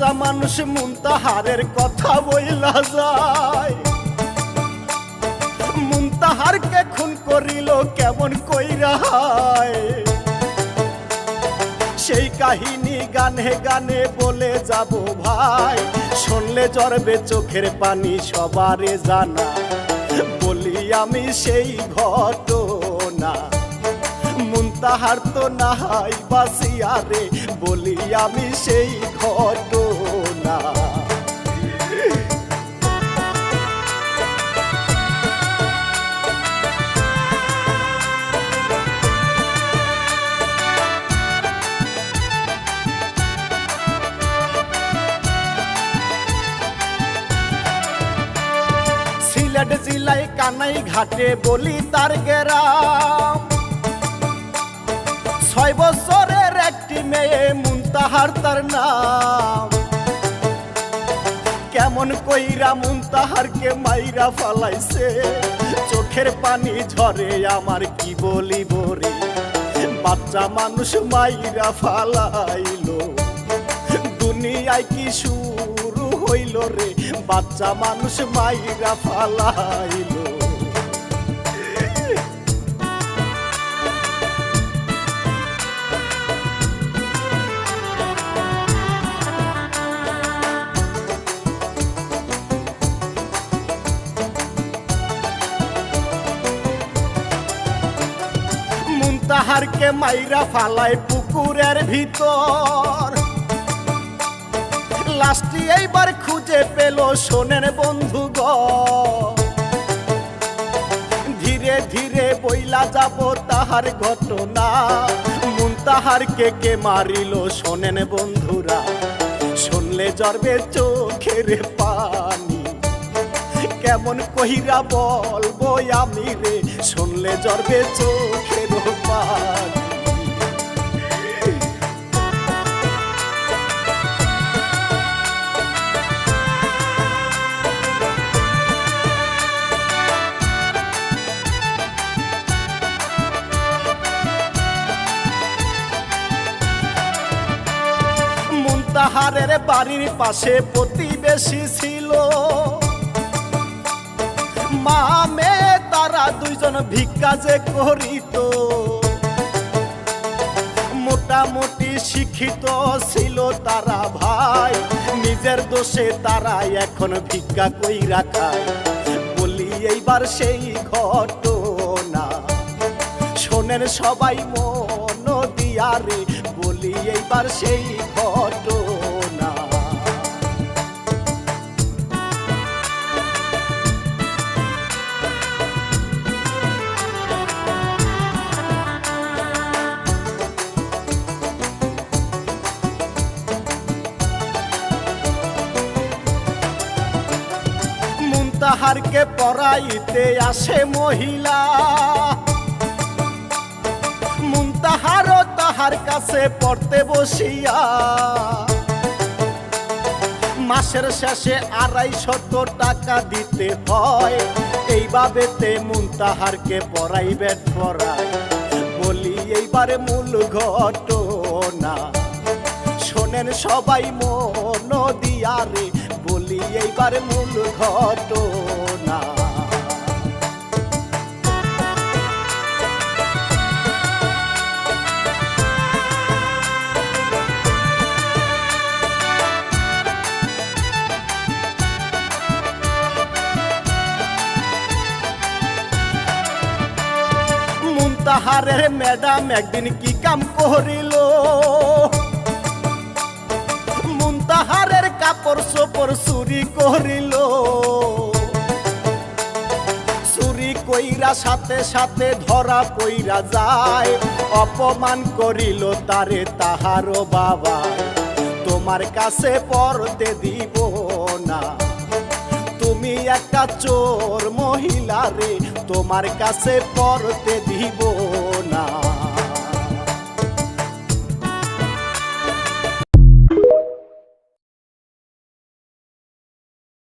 বাচ্চা মানুষ মুনতাহারের কথা বইলা যায়। মুনতাহারকে খুন করিল কেমন কইরা হয়, সেই কাহিনী গানে গানে বলে যাব ভাই। শুনলে জড়বে চোখের পানি সবারে জানা, বলি আমি সেই ঘটনা। মুনতাহার তো নাহাই বাসিয়া রে, বলি আমি সেই ঘটনা। সিলেট জেলায় কানাই ঘাটে বলি তার গেরাম। 6 বছরের একটি মেয়ে মুনতাহার তার নাম। কেমন কইরা মুনতাহারকে মাইরা ফালাইছে, চোখের পানি ঝরে আমার কি বলিব রে। বাচ্চা মানুষ মাইরা ফালাইলো, দুনিয়ায় কি শুরু হইল রে। বাচ্চা মানুষ মাইরা ফালাইলো। মুনতাহারকে মাইরা ফালায় পুকুরের ভিতর। লাস্টি এইবার খুঁজে পেল শোনেন বন্ধুগণ, ধীরে ধীরে বইলা যাব তাহার ঘটনা। মুনতাহারকে কে মারিল শোনেন বন্ধুরা, শুনলে জড়বে চোখের পানি। কেমন কইরা বলবো আমি রে, শুনলে জড়বে চোখের পানি। মুনতাহারের বাড়ির পাশে প্রতিবেশী ছিল, মা মেয়ে তারা দুইজন ভিক্ষা যে করিত। মোটামুটি শিক্ষিত ছিল তারা ভাই, নিজের দোষে তারা এখন ভিক্ষা কইরা খায়। বলি এইবার সেই ঘটনা, শোনেন সবাই মন দিয়া রে, বলি এইবার সেই ঘটনা। মুনতাহারকে পড়াইতে আসে মহিলা, মুনতাহারও তাহার কাছে পড়তে বসিয়া। মাসের শেষে 250 টাকা দিতে হয়, এইভাবেতে মুনতাহারকে প্রাইভেট পড়ায়। বলি এইবারে মূল ঘটনা, শোনেন সবাই মন দিয়া রে, বলি এইবার মূল ঘটনা। মুনতাহারের ম্যাডাম একদিন কি কাম করিল, মুনতাহারের কাপড় চোপড় চুরি করিল। চুরি কইরা সাথে সাথে ধরা পইরা যায়, অপমান করিল তারে তাহারও বাবা। তোমার কাছে পড়তে দিব না, তুমি একটা চোর মহিলা রে, তোমার কাছে পড়তে দিব না।